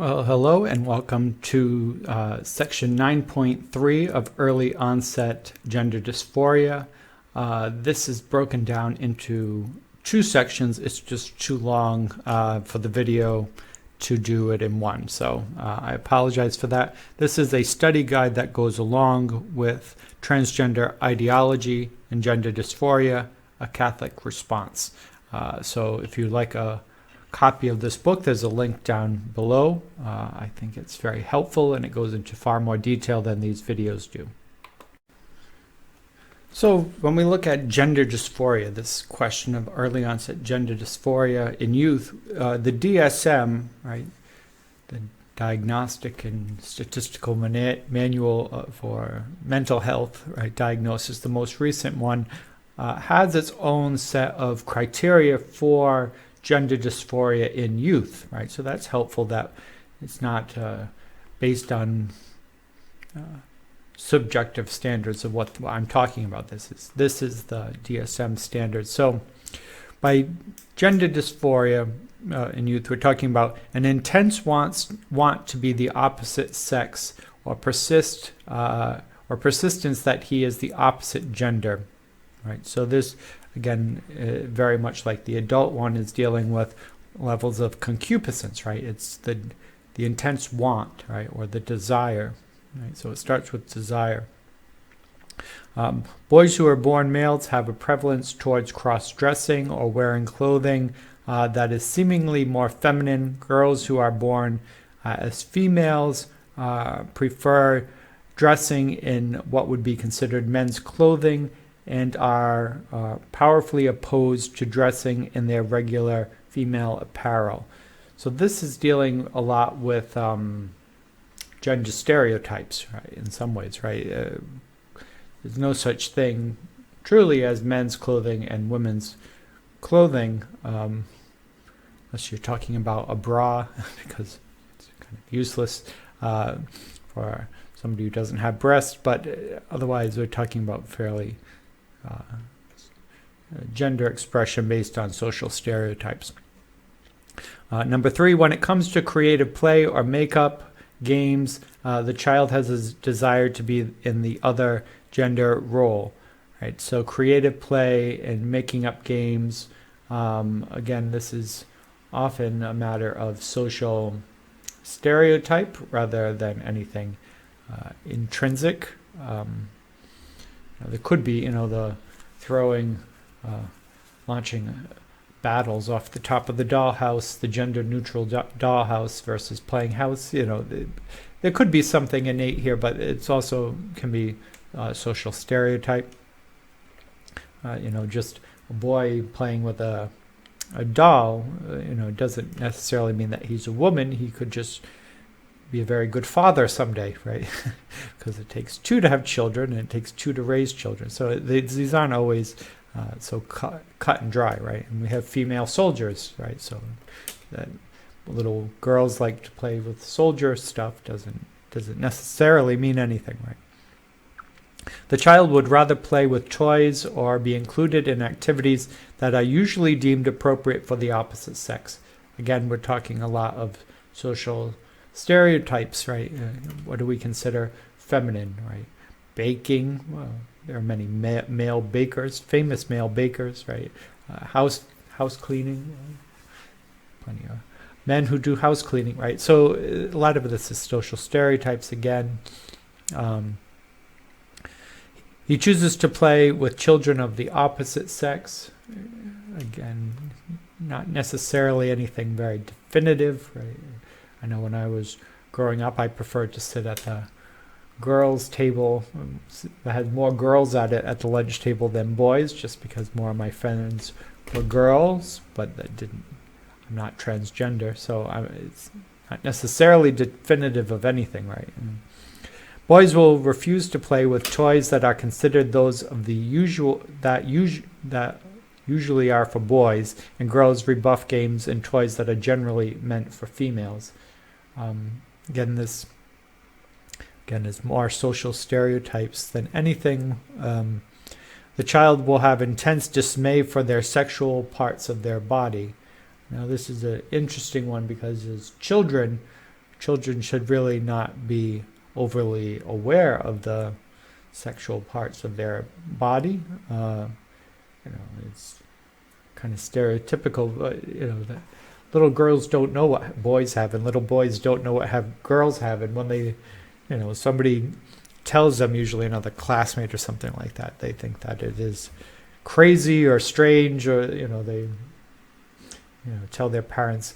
Well, hello and welcome to section 9.3 of early onset gender dysphoria. This is broken down into two sections. It's just too long for the video to do it in one, so I apologize for that. This is a study guide that goes along with Transgender Ideology and Gender Dysphoria, a Catholic Response. So if you'd like a copy of this book, there's a link down below. I think it's very helpful and it goes into far more detail than these videos do. So when we look at gender dysphoria, this question of early onset gender dysphoria in youth, the DSM, right, the Diagnostic and Statistical Manual for Mental Health, right, diagnosis, the most recent one, has its own set of criteria for gender dysphoria in youth, right? So that's helpful that it's not based on subjective standards of what I'm talking about. This is the DSM standard. So by gender dysphoria in youth, we're talking about an intense want to be the opposite sex or persistence that he is the opposite gender, right? So this, again, very much like the adult one, is dealing with levels of concupiscence, right? It's the intense want, right, or the desire, right? So it starts with desire. Boys who are born males have a prevalence towards cross-dressing or wearing clothing that is seemingly more feminine. Girls who are born as females prefer dressing in what would be considered men's clothing and are powerfully opposed to dressing in their regular female apparel. So this is dealing a lot with gender stereotypes, right, in some ways, right? There's no such thing truly as men's clothing and women's clothing, unless you're talking about a bra, because it's kind of useless for somebody who doesn't have breasts, but otherwise we're talking about fairly gender expression based on social stereotypes. Number 3, when it comes to creative play or makeup games, the child has a desire to be in the other gender role, right? So creative play and making up games, again, this is often a matter of social stereotype rather than anything intrinsic. There could be, the throwing, launching battles off the top of the dollhouse, the gender-neutral dollhouse versus playing house. There could be something innate here, but it's also can be social stereotype. Just a boy playing with a doll, doesn't necessarily mean that he's a woman. He could just be a very good father someday, right? Because it takes two to have children and it takes two to raise children. So these aren't always so cut and dry, right? And we have female soldiers, right? So that little girls like to play with soldier stuff doesn't necessarily mean anything, right? The child would rather play with toys or be included in activities that are usually deemed appropriate for the opposite sex. Again, we're talking a lot of social stereotypes, right? What do we consider feminine, right? Baking, well, there are many male bakers, famous male bakers, right? House cleaning, plenty of men who do house cleaning, right? So a lot of this is social stereotypes again. He chooses to play with children of the opposite sex. Again, not necessarily anything very definitive, right? I know when I was growing up, I preferred to sit at the girls' table that had more girls at it at the lunch table than boys, just because more of my friends were girls, but I'm not transgender, so it's not necessarily definitive of anything, right? Boys will refuse to play with toys that are considered those of the that usually are for boys, and girls rebuff games and toys that are generally meant for females. Again, this is more social stereotypes than anything. The child will have intense dismay for their sexual parts of their body. Now, this is an interesting one because as children children should really not be overly aware of the sexual parts of their body. It's kind of stereotypical, that little girls don't know what boys have, and little boys don't know what girls have. And when they, somebody tells them, usually another classmate or something like that, they think that it is crazy or strange, or they tell their parents,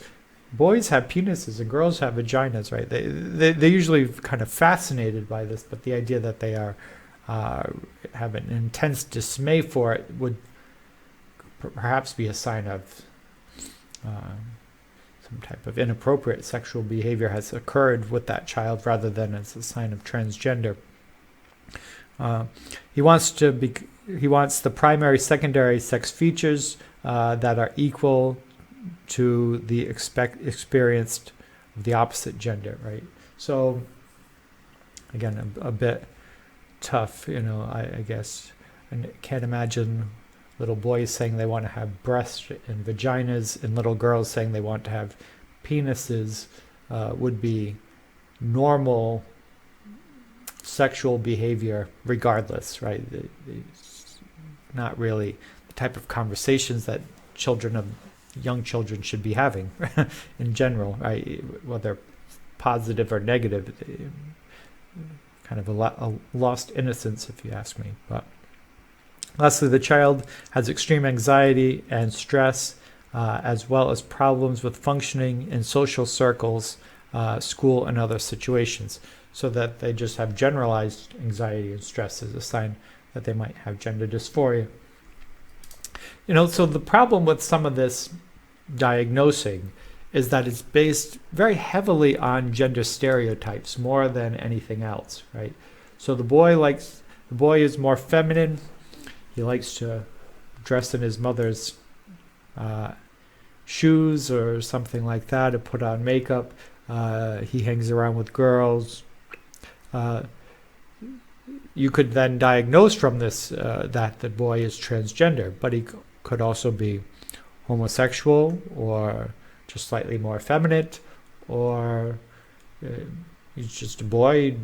boys have penises and girls have vaginas, right? They're usually kind of fascinated by this, but the idea that they are have an intense dismay for it would perhaps be a sign of some type of inappropriate sexual behavior has occurred with that child, rather than as a sign of transgender. He wants the primary, secondary sex features that are equal to the experienced of the opposite gender, right? So, again, a bit tough, I guess. I can't imagine little boys saying they want to have breasts and vaginas, and little girls saying they want to have penises would be normal sexual behavior regardless, right? It's not really the type of conversations that young children should be having in general, right? Whether positive or negative, kind of a lost innocence, if you ask me. But lastly, the child has extreme anxiety and stress, as well as problems with functioning in social circles, school, and other situations. So that they just have generalized anxiety and stress as a sign that they might have gender dysphoria. So the problem with some of this diagnosing is that it's based very heavily on gender stereotypes more than anything else, right? So the boy is more feminine. He likes to dress in his mother's shoes or something like that, to put on makeup. He hangs around with girls. You could then diagnose from this that the boy is transgender, but he could also be homosexual, or just slightly more effeminate, or he's just a boy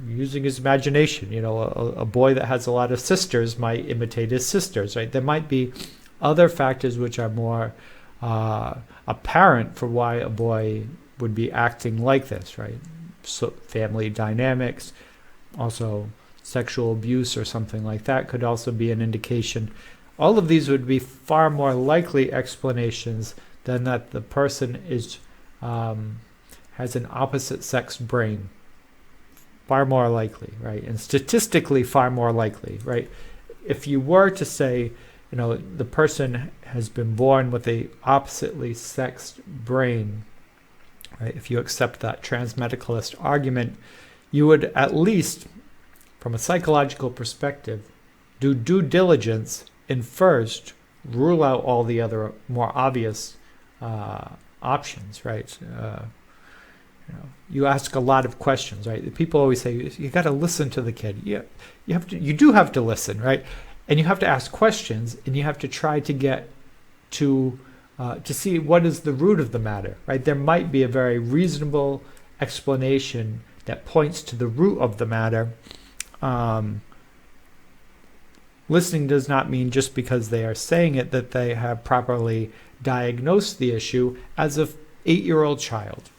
using his imagination. A boy that has a lot of sisters might imitate his sisters, right? There might be other factors which are more apparent for why a boy would be acting like this, right? So family dynamics, also sexual abuse or something like that could also be an indication. All of these would be far more likely explanations than that the person has an opposite sex brain. Far more likely, right? And statistically far more likely, right? If you were to say, the person has been born with a oppositely sexed brain, right? If you accept that transmedicalist argument, you would at least, from a psychological perspective, do due diligence and first rule out all the other more obvious options, right? You ask a lot of questions, right? People always say you got to listen to the kid. You do have to listen, right? And you have to ask questions, and you have to try to get to see what is the root of the matter, right? There might be a very reasonable explanation that points to the root of the matter. Listening does not mean just because they are saying it that they have properly diagnosed the issue as an 8-year-old child,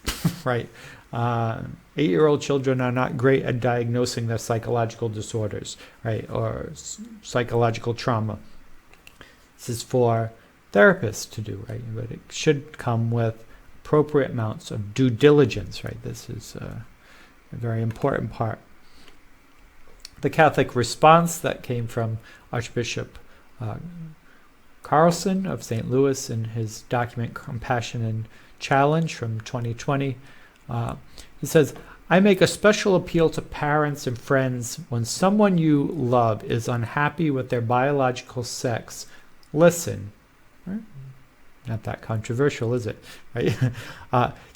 right? 8-year-old children are not great at diagnosing their psychological disorders, right, or psychological trauma. This is for therapists to do, right? But it should come with appropriate amounts of due diligence, right? This is a very important part. The Catholic response that came from Archbishop Carlson of St. Louis in his document Compassion and Challenge from 2020, he says, I make a special appeal to parents and friends when someone you love is unhappy with their biological sex. Listen. Right? Not that controversial, is it? Right?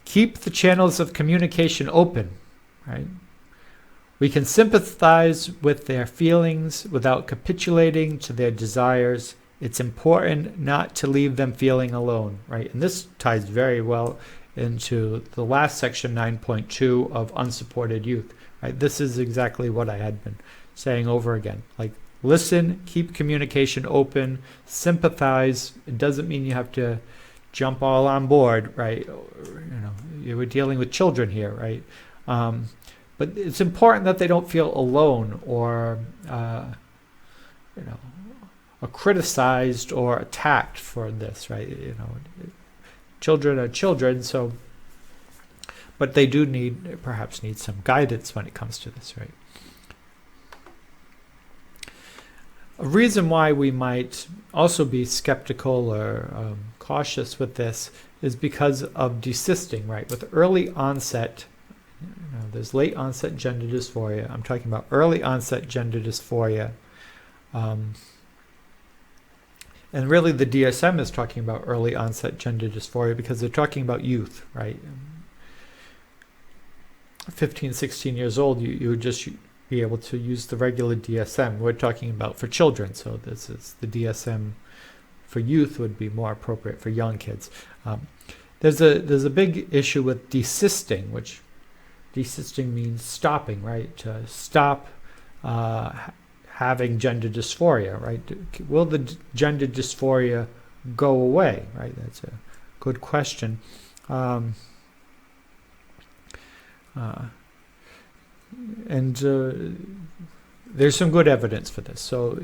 Keep the channels of communication open. Right? We can sympathize with their feelings without capitulating to their desires. It's important not to leave them feeling alone, right? And this ties very well into the last section, 9.2 of unsupported youth. Right? This is exactly what I had been saying over again. Like, listen, keep communication open, sympathize. It doesn't mean you have to jump all on board, right? You were dealing with children here, right? But it's important that they don't feel alone or, or criticized or attacked for this, right? Children are children, so, but they do perhaps need some guidance when it comes to this, right? A reason why we might also be skeptical or cautious with this is because of desisting, right? With early onset, there's late onset gender dysphoria. I'm talking about early onset gender dysphoria. And really the DSM is talking about early onset gender dysphoria because they're talking about youth, right? 15, 16 years old, you would just be able to use the regular DSM. We're talking about for children, so this is the DSM for youth would be more appropriate for young kids. There's a big issue with desisting, which desisting means stopping, right? To stop having gender dysphoria, right? Will the gender dysphoria go away, right? That's a good question. There's some good evidence for this. So,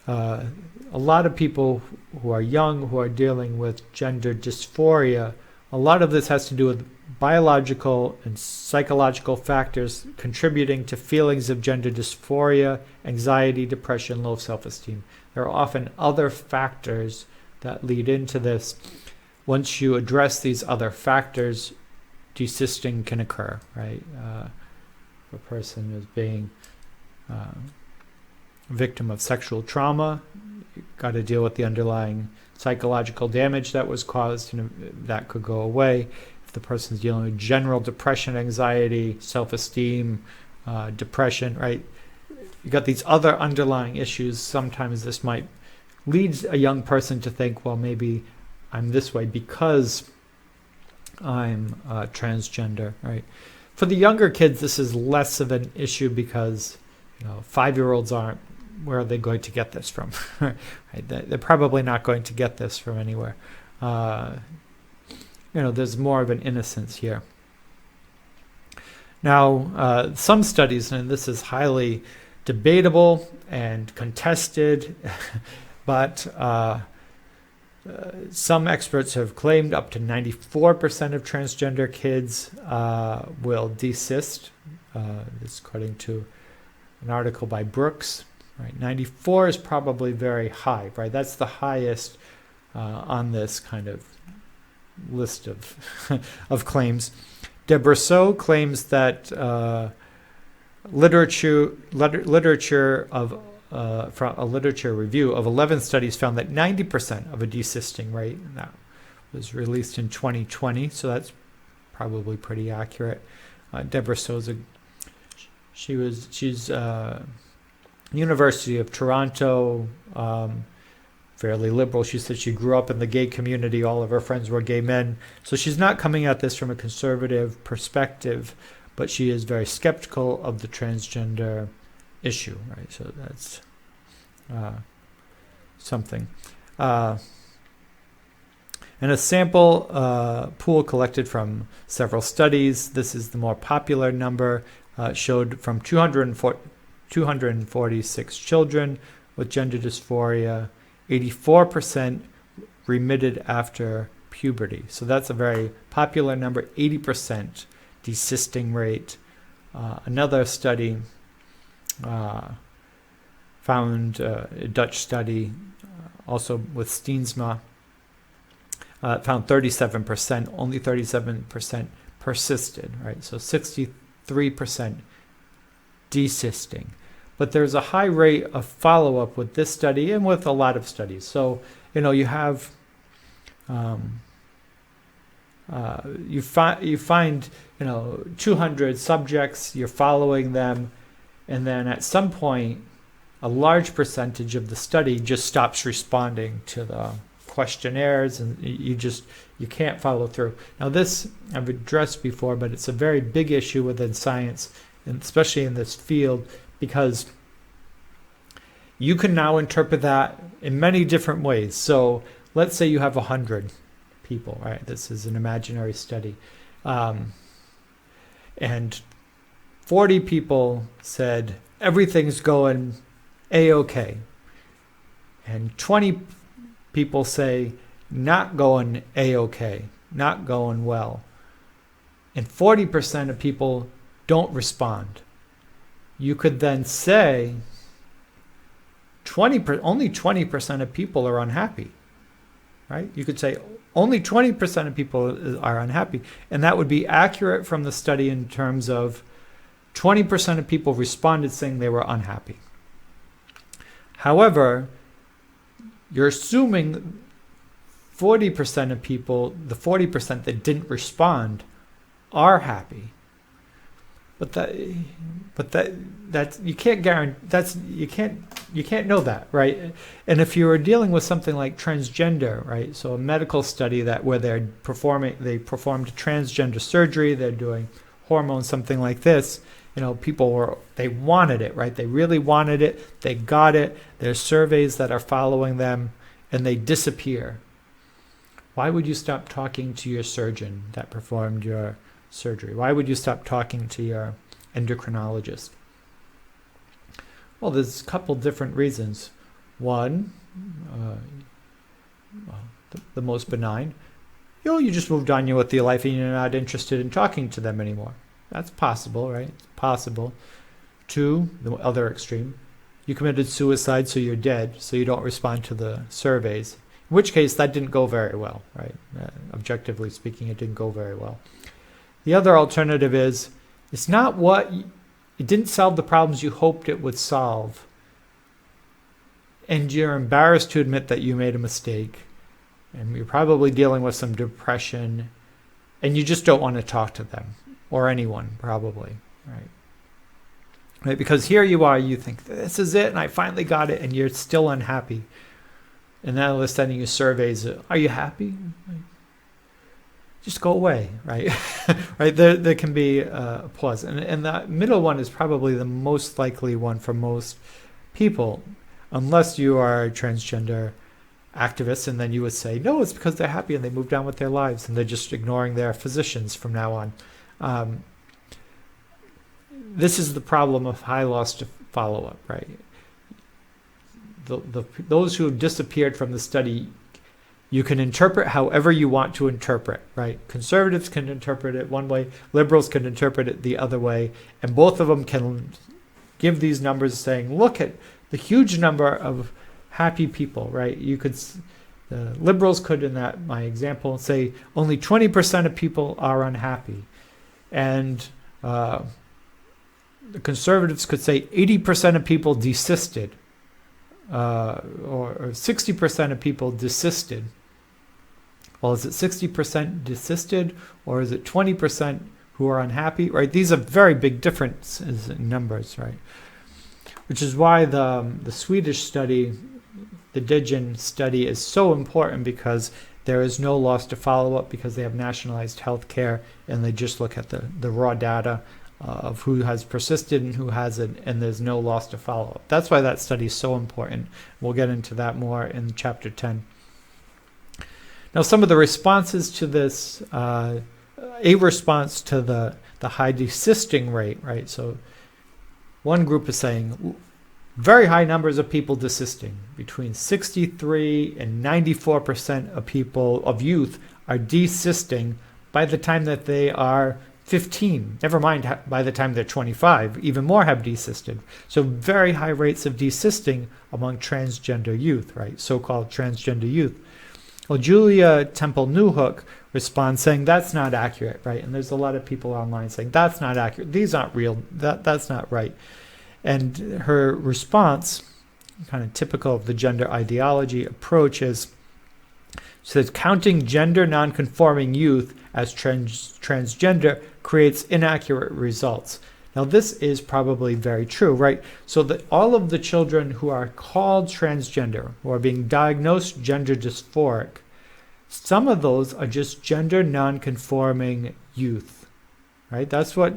a lot of people who are young, who are dealing with gender dysphoria, a lot of this has to do with biological and psychological factors contributing to feelings of gender dysphoria, anxiety, depression, low self-esteem. There are often other factors that lead into this. Once you address these other factors, desisting can occur, right? If a person is being victim of sexual trauma, you've got to deal with the underlying psychological damage that was caused, that could go away. If the person's dealing with general depression, anxiety, self-esteem, depression, right? You got these other underlying issues. Sometimes this might lead a young person to think, well, maybe I'm this way because I'm transgender, right? For the younger kids, this is less of an issue because 5-year-olds aren't. Where are they going to get this from? Right? They're probably not going to get this from anywhere. There's more of an innocence here. Now, some studies, and this is highly debatable and contested, but some experts have claimed up to 94% of transgender kids will desist. This according to an article by Brooks. Right, 94 is probably very high, right? That's the highest on this kind of list of of claims. Deborah Sosa claims that literature from a literature review of 11 studies found that 90% of a desisting rate, and that was released in 2020, so that's probably pretty accurate. Deborah Sosa, she's University of Toronto, fairly liberal. She said she grew up in the gay community. All of her friends were gay men. So she's not coming at this from a conservative perspective, but she is very skeptical of the transgender issue, right? So that's something. And a sample pool collected from several studies, this is the more popular number, showed from 246 children with gender dysphoria, 84% remitted after puberty. So that's a very popular number, 80% desisting rate. Another study found, a Dutch study, also with Steensma, found 37%, only 37% persisted, right? So 63% desisting. But there's a high rate of follow-up with this study and with a lot of studies. So, you have, you find, 200 subjects, you're following them, and then at some point, a large percentage of the study just stops responding to the questionnaires, and you can't follow through. Now this I've addressed before, but it's a very big issue within science, and especially in this field, because you can now interpret that in many different ways. So let's say you have 100 people, right? This is an imaginary study. And 40 people said, everything's going A-okay. And 20 people say, not going A-okay, not going well. And 40% of people don't respond. You could then say, only 20% of people are unhappy, right? You could say only 20% of people are unhappy, and that would be accurate from the study in terms of 20% of people responded saying they were unhappy. However, you're assuming 40% of people, the 40% that didn't respond, are happy. But that's you can't guarantee, you can't know that, right? And if you were dealing with something like transgender, right? So a medical study where they performed transgender surgery, they're doing hormones, something like this, people they wanted it, right? They really wanted it, they got it, there's surveys that are following them, and they disappear. Why would you stop talking to your surgeon that performed your surgery? Why would you stop talking to your endocrinologist? Well, there's a couple different reasons. One, the most benign, you just moved on with your life and you're not interested in talking to them anymore. That's possible, right? It's possible. Two, the other extreme, you committed suicide, so you're dead, so you don't respond to the surveys. In which case, that didn't go very well, right? Objectively speaking, it didn't go very well. The other alternative is, it didn't solve the problems you hoped it would solve. And you're embarrassed to admit that you made a mistake. And you're probably dealing with some depression. And you just don't want to talk to them. Or anyone, probably. Right? Because here you are, you think, this is it, and I finally got it, and you're still unhappy. And now they're sending you surveys. Are you happy? Just go away, right? Right? There can be a pause. And the middle one is probably the most likely one for most people, unless you are a transgender activist, and then you would say, no, it's because they're happy and they moved on with their lives and they're just ignoring their physicians from now on. This is the problem of high loss to follow-up, right? Those who have disappeared from the study, you can interpret however you want to interpret, right? Conservatives can interpret it one way, liberals can interpret it the other way, and both of them can give these numbers saying, look at the huge number of happy people, right? The liberals could, in my example, say only 20% of people are unhappy. And the conservatives could say 80% of people desisted, or 60% of people desisted. Well, is it 60% desisted, or is it 20% who are unhappy? Right? These are very big differences in numbers, right? Which is why the Swedish study, the Digen study, is so important, because there is no loss to follow-up, because they have nationalized health care and they just look at the raw data of who has persisted and who hasn't, and there's no loss to follow-up. That's why that study is so important. We'll get into that more in Chapter 10. Now, some of the responses to this, a response to the high desisting rate, right? So one group is saying very high numbers of people desisting. Between 63 and 94% of people, of youth, are desisting by the time that they are 15. Never mind by the time they're 25. Even more have desisted. So very high rates of desisting among transgender youth, right? So-called transgender youth. Well, Julia Temple Newhook responds saying that's not accurate, right? And there's a lot of people online saying that's not accurate. These aren't real. That's not right. And her response, kind of typical of the gender ideology approach, is she says counting gender nonconforming youth as transgender creates inaccurate results. Now, this is probably very true, right? So that all of the children who are called transgender, who are being diagnosed gender dysphoric, some of those are just gender nonconforming youth, right? That's what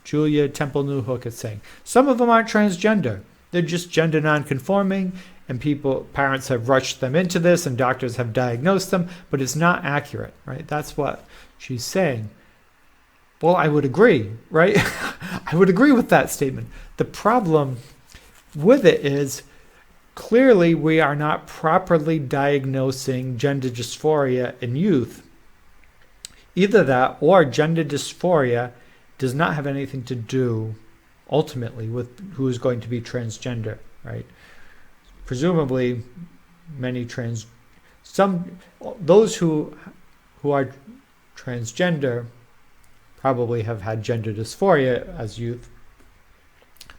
Julia Temple Newhook is saying. Some of them aren't transgender. They're just gender nonconforming, and parents have rushed them into this, and doctors have diagnosed them, but it's not accurate, right? That's what she's saying. Well, I would agree, right? I would agree with that statement. The problem with it is clearly we are not properly diagnosing gender dysphoria in youth. Either that or gender dysphoria does not have anything to do ultimately with who is going to be transgender, right? Presumably those who are transgender probably have had gender dysphoria as youth,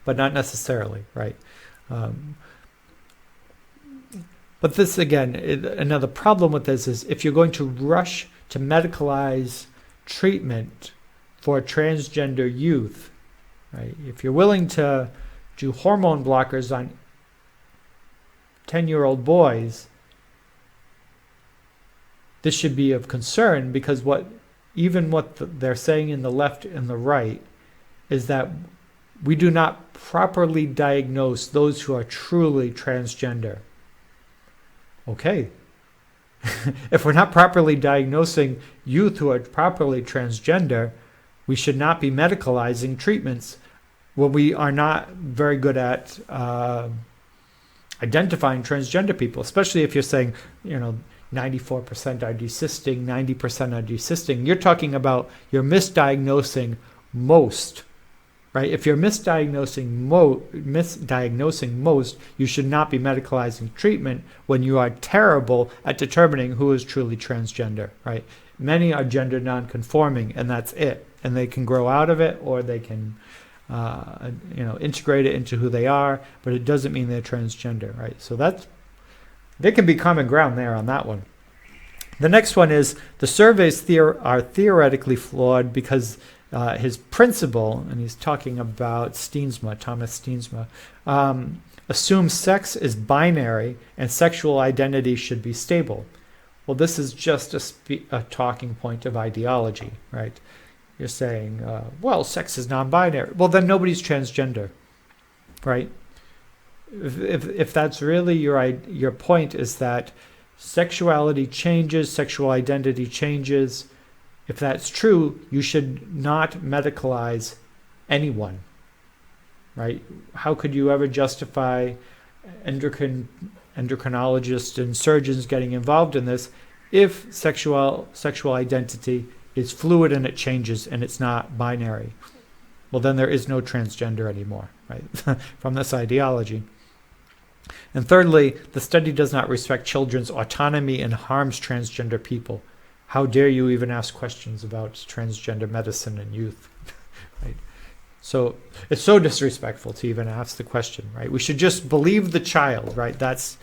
but not necessarily, right? But this, again, another problem with this is if you're going to rush to medicalize treatment for transgender youth, right? If you're willing to do hormone blockers on 10-year-old boys, this should be of concern, because what they're saying in the left and the right is that we do not properly diagnose those who are truly transgender. Okay. If we're not properly diagnosing youth who are properly transgender, we should not be medicalizing treatments when we are not very good at identifying transgender people, especially if you're saying, 94% are desisting, 90% are desisting. You're talking about you're misdiagnosing most, right? If you're misdiagnosing most, you should not be medicalizing treatment when you are terrible at determining who is truly transgender, right? Many are gender nonconforming, and that's it. And they can grow out of it, or they can, integrate it into who they are, but it doesn't mean they're transgender, right? So there can be common ground there on that one. The next one is the surveys are theoretically flawed because his principle, and he's talking about Thomas Steensma, assumes sex is binary and sexual identity should be stable. Well, this is just a talking point of ideology, right? You're saying, sex is non-binary. Well, then nobody's transgender, right? If that's really your point, is that sexuality changes, sexual identity changes. If that's true, you should not medicalize anyone, right? How could you ever justify endocrinologists and surgeons getting involved in this if sexual identity is fluid and it changes and it's not binary? Well, then there is no transgender anymore, right? From this ideology. And thirdly, the study does not respect children's autonomy and harms transgender people. How dare you even ask questions about transgender medicine in youth, right? So it's so disrespectful to even ask the question, right? We should just believe the child, right? That's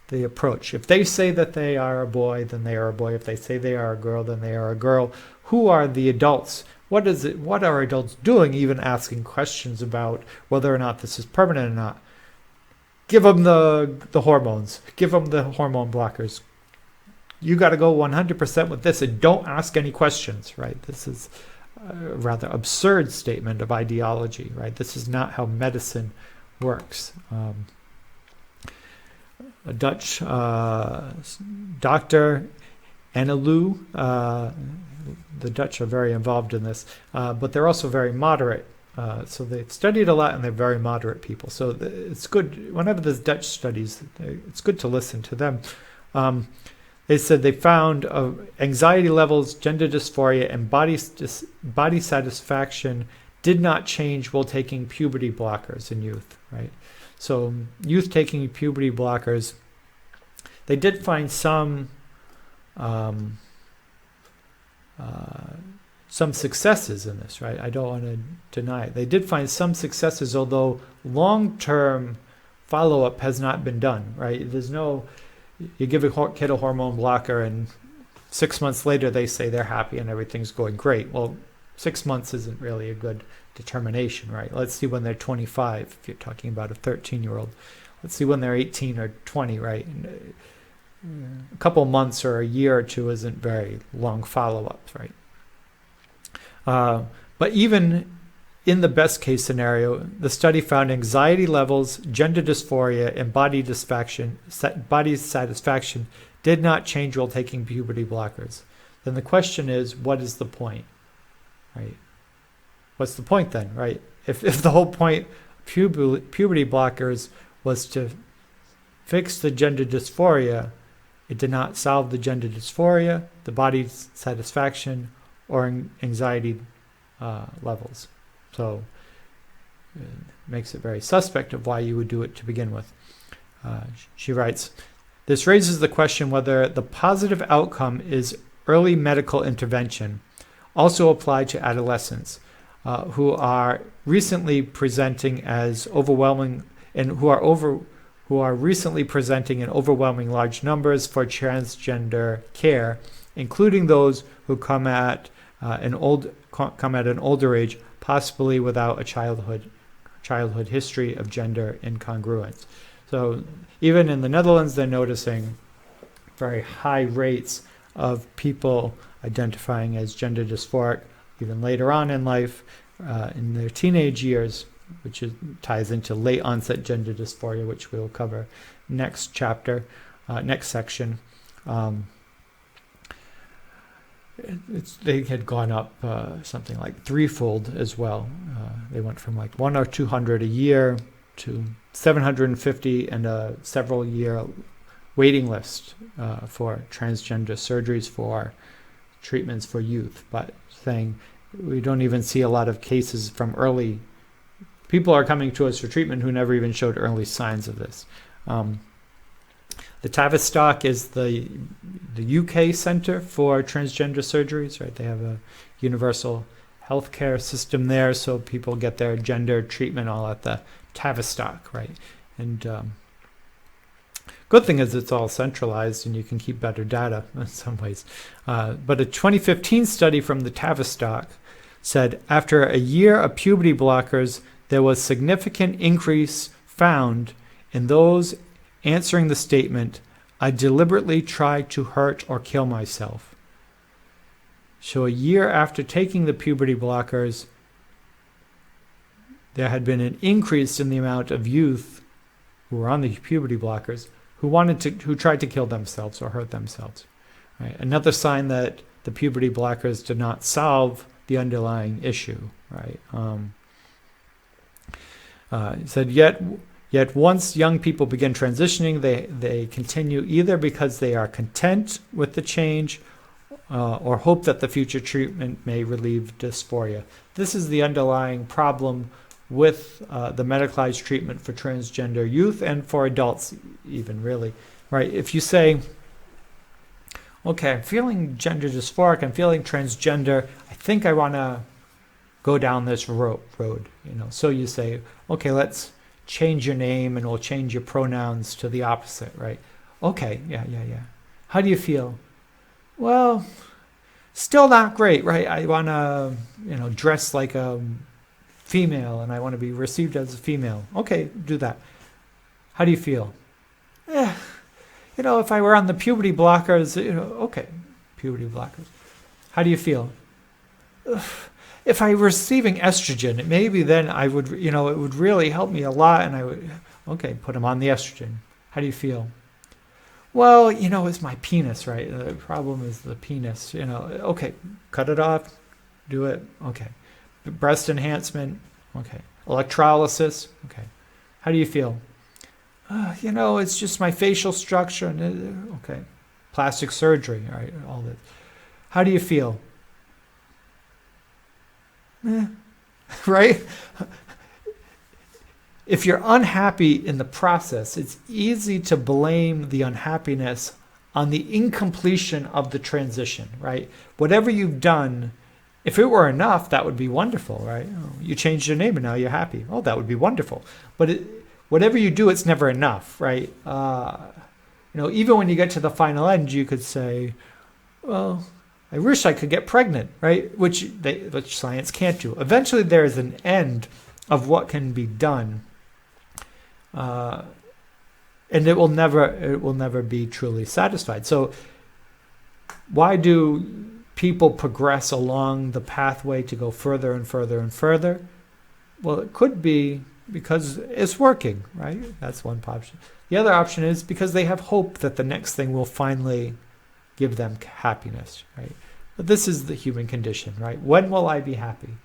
the approach. If they say that they are a boy, then they are a boy. If they say they are a girl, then they are a girl. Who are the adults? What are adults doing even asking questions about whether or not this is permanent or not? Give them the hormones. Give them the hormone blockers. You got to go 100% with this and don't ask any questions, right? This is a rather absurd statement of ideology, right? This is not how medicine works. A Dutch doctor, Annelou, the Dutch are very involved in this, but they're also very moderate. So they've studied a lot, and they're very moderate people. So it's good, whenever there's Dutch studies, it's good to listen to them. They said they found anxiety levels, gender dysphoria, and body satisfaction did not change while taking puberty blockers in youth, right? So youth taking puberty blockers, they did find some successes in this, right? I don't want to deny it. They did find some successes, although long-term follow-up has not been done, right? There's no, you give a kid a hormone blocker and 6 months later they say they're happy and everything's going great. Well, 6 months isn't really a good determination, right? Let's see when they're 25, if you're talking about a 13-year-old. Let's see when they're 18 or 20, right? And a couple months or a year or two isn't very long follow-ups, right? But even in the best case scenario, the study found anxiety levels, gender dysphoria, and body satisfaction did not change while taking puberty blockers. Then the question is, what is the point, right? What's the point then, right? If the whole point of puberty blockers was to fix the gender dysphoria, it did not solve the gender dysphoria, the body satisfaction, or anxiety levels. So it makes it very suspect of why you would do it to begin with. She writes, this raises the question whether the positive outcome is early medical intervention, also applied to adolescents who are recently presenting as overwhelming and who are recently presenting in overwhelming large numbers for transgender care, including those who come at an older age, possibly without a childhood history of gender incongruence. So even in the Netherlands, they're noticing very high rates of people identifying as gender dysphoric even later on in life, in their teenage years, which ties into late-onset gender dysphoria, which we'll cover next chapter, next section. They had gone up something like threefold as well. They went from like 100 or 200 a year to 750 and a several-year waiting list for transgender surgeries for treatments for youth. But saying we don't even see a lot of cases from early. People are coming to us for treatment who never even showed early signs of this. The Tavistock is the UK Centre for Transgender Surgeries, right? They have a universal healthcare system there, so people get their gender treatment all at the Tavistock, right? And good thing is it's all centralized and you can keep better data in some ways. But a 2015 study from the Tavistock said after a year of puberty blockers, there was significant increase found in those answering the statement, I deliberately tried to hurt or kill myself. So a year after taking the puberty blockers, there had been an increase in the amount of youth who were on the puberty blockers who tried to kill themselves or hurt themselves. Right? Another sign that the puberty blockers did not solve the underlying issue. Right? He said, Yet once young people begin transitioning, they continue either because they are content with the change or hope that the future treatment may relieve dysphoria. This is the underlying problem with the medicalized treatment for transgender youth and for adults even, really. Right? If you say, okay, I'm feeling gender dysphoric, I'm feeling transgender, I think I want to go down this road. So you say, okay, let's change your name and we'll change your pronouns to the opposite, right? Okay, yeah. How do you feel? Well, still not great, right? I want to, dress like a female and I want to be received as a female. Okay, do that. How do you feel? If I were on the puberty blockers, okay, puberty blockers. How do you feel? If I were receiving estrogen, maybe then I would, it would really help me a lot. And I would, okay, put them on the estrogen. How do you feel? Well, it's my penis, right? The problem is the penis, okay, cut it off, do it. Okay. Breast enhancement. Okay. Electrolysis. Okay. How do you feel? It's just my facial structure. And okay. Plastic surgery, right? All this. How do you feel? Right? If you're unhappy in the process, it's easy to blame the unhappiness on the incompletion of the transition, right? Whatever you've done, if it were enough, that would be wonderful, right? Oh, you changed your name and now you're happy. Oh, that would be wonderful. But whatever you do, it's never enough, right? Even when you get to the final end, you could say, well, I wish I could get pregnant, right? Which science can't do. Eventually, there is an end of what can be done, and it will never be truly satisfied. So, why do people progress along the pathway to go further and further and further? Well, it could be because it's working, right? That's one option. The other option is because they have hope that the next thing will finally give them happiness, right? But this is the human condition, right? When will I be happy?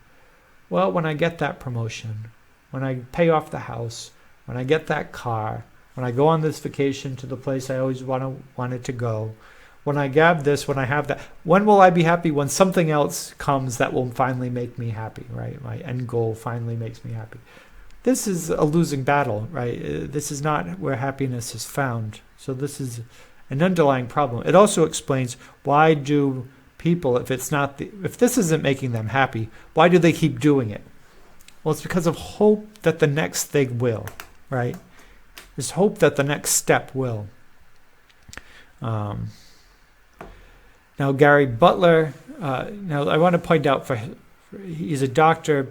Well, when I get that promotion, when I pay off the house, when I get that car, when I go on this vacation to the place I always wanted to go, when I grab this, when I have that. When will I be happy? When something else comes that will finally make me happy, right? My end goal finally makes me happy. This is a losing battle, right? This is not where happiness is found. So this is an underlying problem. It also explains why do people, if this isn't making them happy, why do they keep doing it? Well, it's because of hope that the next thing will, right? There's hope that the next step will. Now, Gary Butler, now I want to point out, he's a doctor,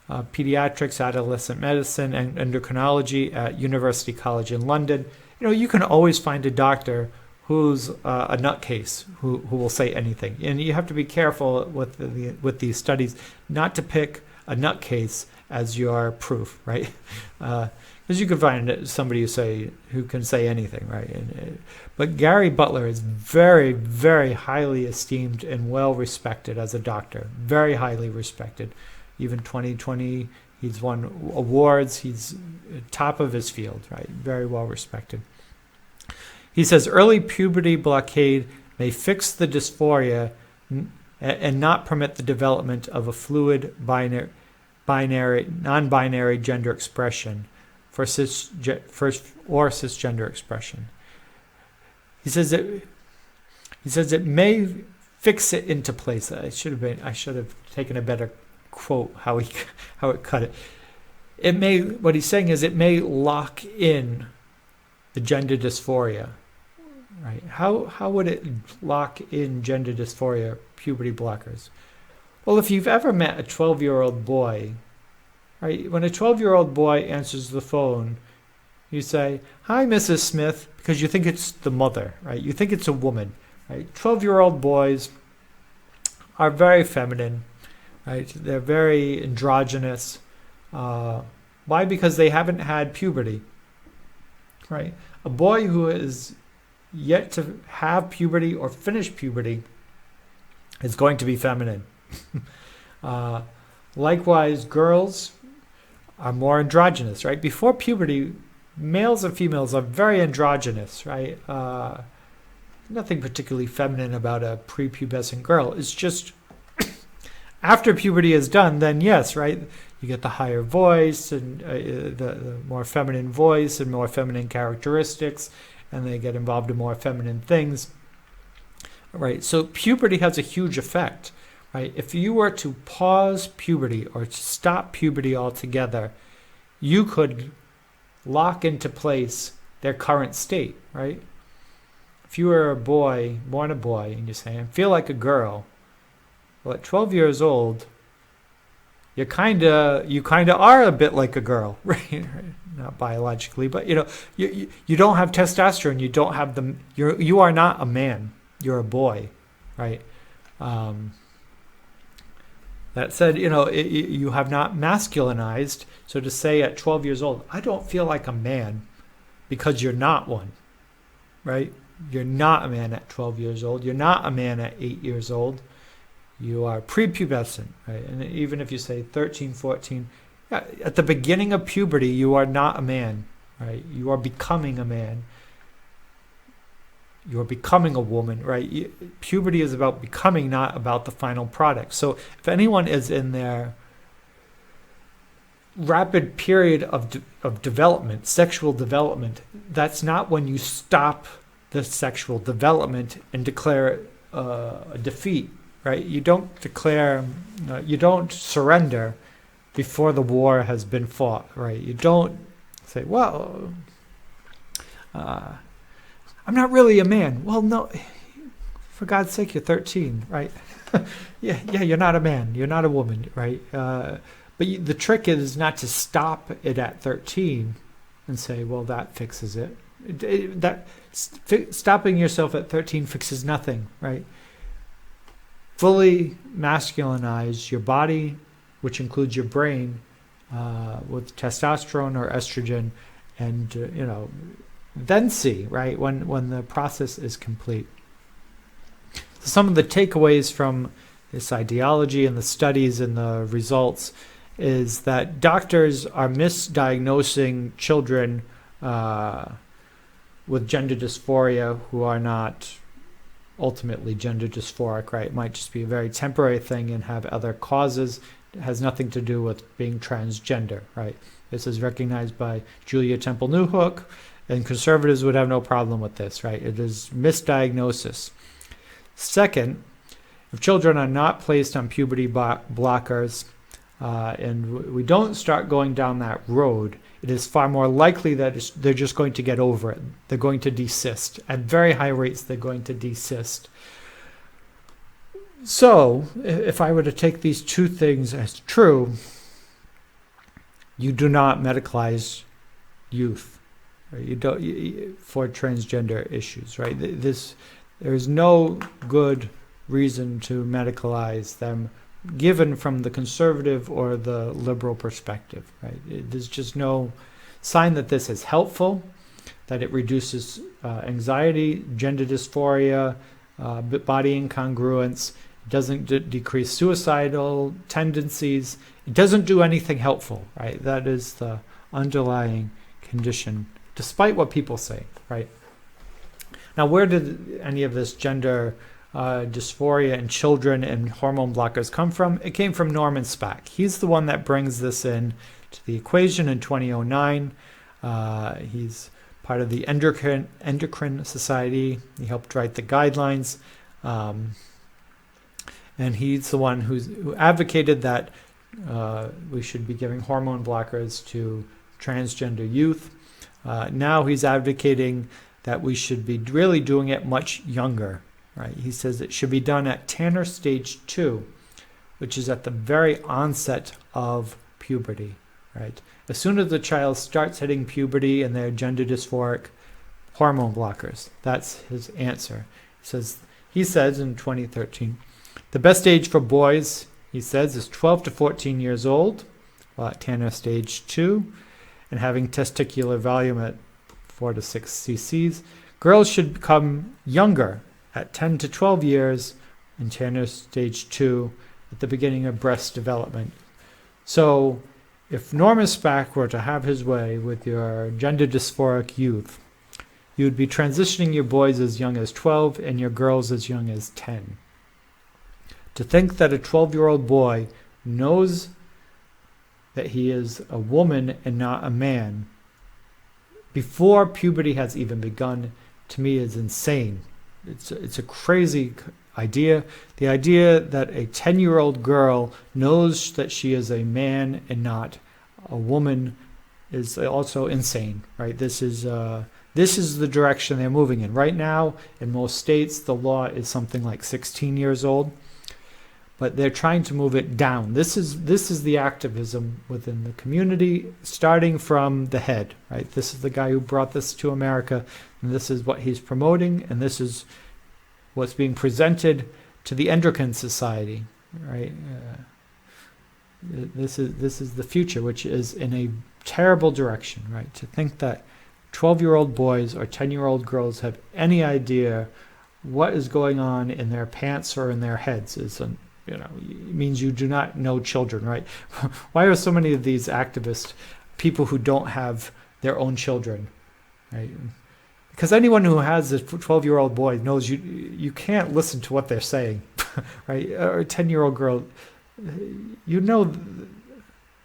pediatrics, adolescent medicine, and endocrinology at University College in London. You can always find a doctor who's a nutcase, who will say anything. And you have to be careful with these studies not to pick a nutcase as your proof, right? Because you can find somebody who can say anything, right? But Gary Butler is very, very highly esteemed and well respected as a doctor. Very highly respected. Even 2020, he's won awards. He's top of his field, right? Very well respected. He says early puberty blockade may fix the dysphoria and not permit the development of a fluid non-binary gender expression or cisgender expression. He says it may fix it into place. I should have taken a better quote how it cut it. What he's saying is it may lock in the gender dysphoria, right? How would it lock in gender dysphoria, puberty blockers? Well, if you've ever met a 12-year-old boy, right? When a 12-year-old boy answers the phone, you say, "Hi, Mrs. Smith," because you think it's the mother, right? You think it's a woman, right? 12-year-old boys are very feminine, right? They're very androgynous. Why? Because they haven't had puberty, right? A boy who is yet to have puberty or finish puberty is going to be feminine. Likewise, girls are more androgynous, right? Before puberty, males and females are very androgynous, right? Nothing particularly feminine about a prepubescent girl. It's just after puberty is done, then yes, right? You get the higher voice and the more feminine voice and more feminine characteristics, and they get involved in more feminine things, right? So puberty has a huge effect, right? If you were to pause puberty or to stop puberty altogether, you could lock into place their current state, right? If you were born a boy, and you say, "I feel like a girl," well, at 12 years old, you kind of are a bit like a girl, right? Not biologically, but you don't have testosterone. You don't have you are not a man. You're a boy, right? That said, you have not masculinized. So to say at 12 years old, "I don't feel like a man," because you're not one, right? You're not a man at 12 years old. You're not a man at 8 years old. You are prepubescent, right? And even if you say 13, 14, yeah, at the beginning of puberty, you are not a man, right? You are becoming a man. You are becoming a woman, right? Puberty is about becoming, not about the final product. So if anyone is in their rapid period of development, sexual development, that's not when you stop the sexual development and declare a defeat, right? You don't surrender before the war has been fought, right? You don't say, "Well, I'm not really a man." Well, no, For God's sake, you're 13, right? yeah, you're not a man. You're not a woman, right? But the trick is not to stop it at 13 and say, well, that fixes it. Stopping yourself at 13 fixes nothing, right? Fully masculinize your body, which includes your brain, with testosterone or estrogen, and then see, right, when the process is complete. So some of the takeaways from this ideology and the studies and the results is that doctors are misdiagnosing children with gender dysphoria who are not ultimately gender dysphoric, right? It might just be a very temporary thing and have other causes. It has nothing to do with being transgender, right? This is recognized by Julia Temple Newhook, and conservatives would have no problem with this, right? It is misdiagnosis. Second, if children are not placed on puberty blockers, and we don't start going down that road, it is far more likely that they're just going to get over it. They're going to desist. At very high rates, they're going to desist. So, if I were to take these two things as true, you do not medicalize youth, right? You don't for transgender issues, right? There is no good reason to medicalize them, given from the conservative or the liberal perspective, right? There's just no sign that this is helpful, that it reduces anxiety, gender dysphoria, body incongruence. It doesn't decrease suicidal tendencies. It doesn't do anything helpful, right? That is the underlying condition, despite what people say, right? Now, where did any of this gender dysphoria in children and hormone blockers come from? It came from Norman Speck. He's the one that brings this in to the equation in 2009. He's part of the Endocrine Society. He helped write the guidelines. And he's the one who advocated that we should be giving hormone blockers to transgender youth. Now he's advocating that we should be really doing it much younger. Right? He says it should be done at Tanner stage 2, which is at the very onset of puberty. Right? As soon as the child starts hitting puberty and they're gender dysphoric, hormone blockers. That's his answer. He says in 2013, the best age for boys, he says, is 12 to 14 years old, while at Tanner stage 2, and having testicular volume at 4 to 6 cc's. Girls should become younger at 10 to 12 years in Tanner stage 2 at the beginning of breast development. So if Norman Speck were to have his way with your gender dysphoric youth, you would be transitioning your boys as young as 12 and your girls as young as 10. To think that a 12-year-old boy knows that he is a woman and not a man before puberty has even begun, to me, is insane. It's a crazy idea. The idea that a 10-year-old girl knows that she is a man and not a woman is also insane, right? This is the direction they're moving in. Right now, in most states, the law is something like 16 years old, but they're trying to move it down. This is the activism within the community, starting from the head, right? This is the guy who brought this to America, and this is what he's promoting, and this is what's being presented to the Endocrine Society, right? This is the future, which is in a terrible direction, right? To think that 12-year-old boys or 10-year-old girls have any idea what is going on in their pants or in their heads is it means you do not know children, right? Why are so many of these activists people who don't have their own children, right? Because anyone who has a 12-year-old boy knows you can't listen to what they're saying, right? Or a 10-year-old girl,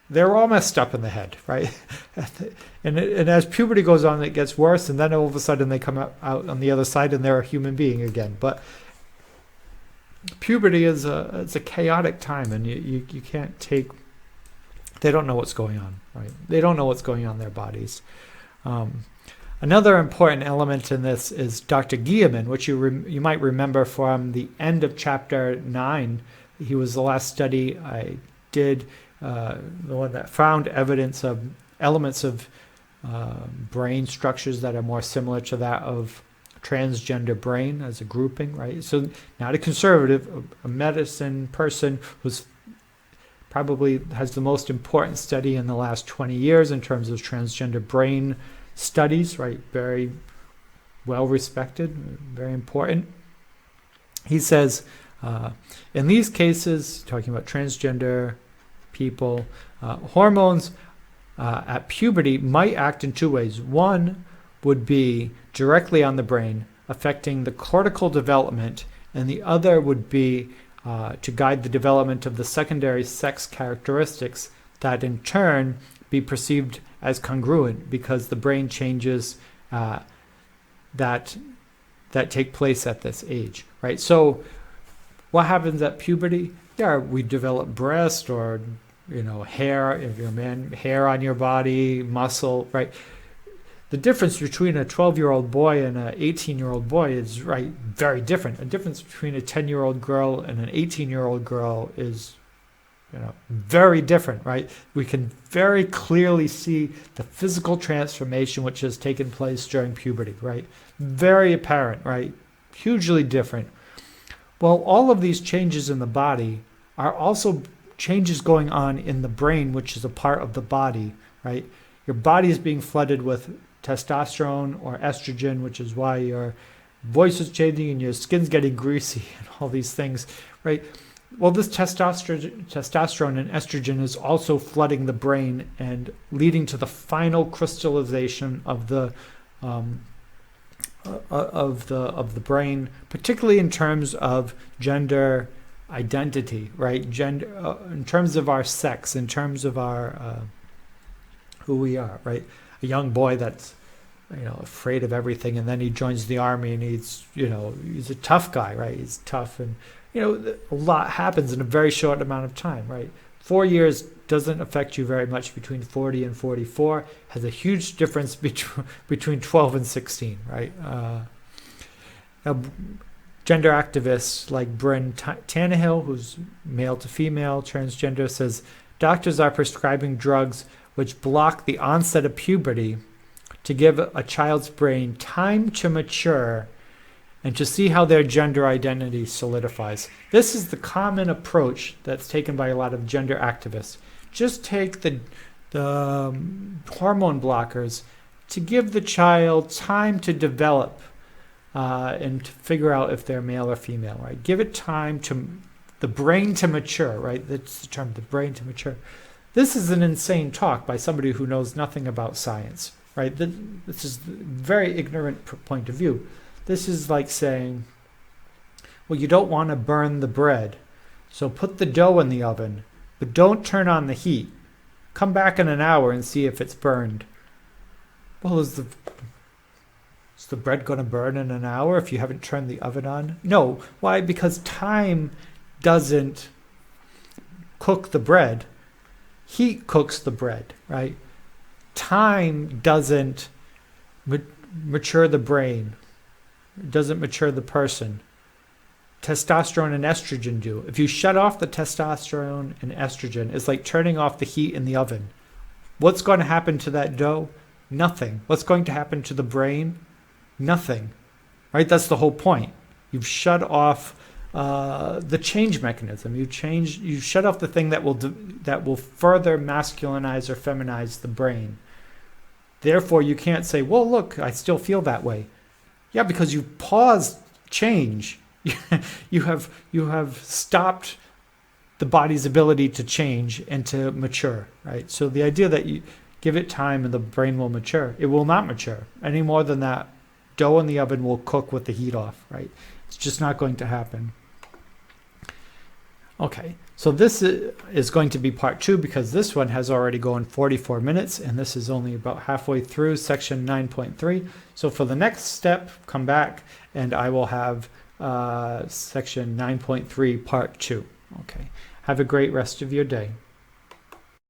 they're all messed up in the head, right? And as puberty goes on, it gets worse, and then all of a sudden they come out on the other side and they're a human being again. But puberty is it's a chaotic time, and you can't take. They don't know what's going on, right? They don't know what's going on in their bodies. Another important element in this is Dr. Guiman, which you might remember from the end of chapter 9. He was the last study I did, the one that found evidence of elements of brain structures that are more similar to that of transgender brain as a grouping, right? So not a conservative, a medicine person who's probably has the most important study in the last 20 years in terms of transgender brain studies, right? Very well respected, very important. He says, in these cases, talking about transgender people, hormones at puberty might act in two ways. One would be directly on the brain, affecting the cortical development, and the other would be to guide the development of the secondary sex characteristics that in turn be perceived as congruent because the brain changes that take place at this age, right? So what happens at puberty? Yeah, we develop breast or hair, if you're a man, hair on your body, muscle, right? The difference between a 12-year-old boy and an 18-year-old boy is very different. The difference between a 10-year-old girl and an 18-year-old girl is very different, right? We can very clearly see the physical transformation which has taken place during puberty, right? Very apparent, right? Hugely different. Well, all of these changes in the body are also changes going on in the brain, which is a part of the body, right? Your body is being flooded with testosterone or estrogen, which is why your voice is changing and your skin's getting greasy and all these things, right? Well, this testosterone and estrogen is also flooding the brain and leading to the final crystallization of the brain, particularly in terms of gender identity, right? Gender, in terms of our sex, in terms of our who we are, right? A young boy that's afraid of everything, and then he joins the army, and he's a tough guy, right? He's tough, and a lot happens in a very short amount of time, right? 4 years doesn't affect you very much between 40 and 44. Has a huge difference between 12 and 16, right? Gender activists like Bryn Tannehill, who's male to female, transgender, says doctors are prescribing drugs which block the onset of puberty to give a child's brain time to mature and to see how their gender identity solidifies. This is the common approach that's taken by a lot of gender activists. Just take the hormone blockers to give the child time to develop and to figure out if they're male or female, right? Give it time to the brain to mature, right? That's the term, the brain to mature. This is an insane talk by somebody who knows nothing about science, right? This is a very ignorant point of view. This is like saying, well, you don't want to burn the bread, so put the dough in the oven, but don't turn on the heat. Come back in an hour and see if it's burned. Well, is the bread going to burn in an hour if you haven't turned the oven on? No. Why? Because time doesn't cook the bread. Heat cooks the bread, right? Time doesn't mature the brain. It doesn't mature the person. Testosterone and estrogen do. If you shut off the testosterone and estrogen, it's like turning off the heat in the oven. What's going to happen to that dough? Nothing. What's going to happen to the brain? Nothing. Right? That's the whole point. You've shut off the change mechanism. You shut off the thing that will further masculinize or feminize the brain. Therefore, you can't say, well, look, I still feel that way. Yeah, because you've paused change. You have stopped the body's ability to change and to mature, right? So the idea that you give it time and the brain will mature, it will not mature any more than that. Dough in the oven will cook with the heat off, right? It's just not going to happen. Okay, so this is going to be part 2 because this one has already gone 44 minutes and this is only about halfway through section 9.3. So for the next step, come back and I will have section 9.3 part 2. Okay, have a great rest of your day.